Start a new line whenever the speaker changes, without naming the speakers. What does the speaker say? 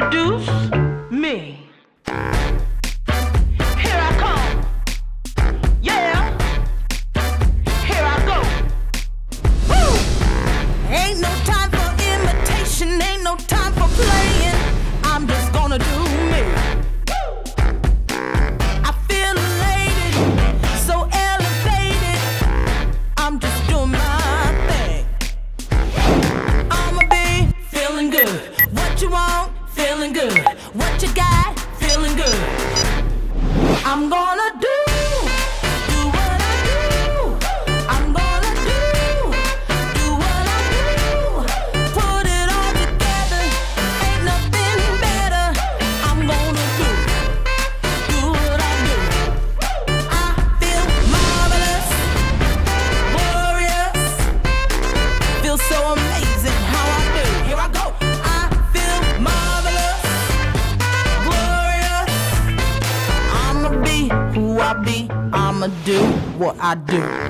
introduce me. Here I come. Yeah. Here I go. Woo! Ain't no time for imitation, ain't no time for playing. I'm just gonna do me. I feel elated, so elevated. I'm just doing my thing. I'ma be feeling good. What you want? Feeling good. What you got? Feeling good. I'm gonna do what I do. I'm gonna do what I do. Put it all together, ain't nothing better. I'm gonna do what I do. I feel marvelous, glorious. Feel so amazing how I do. Here I go. I feel marvelous, glorious. I'ma be who I be. I'ma do what I do.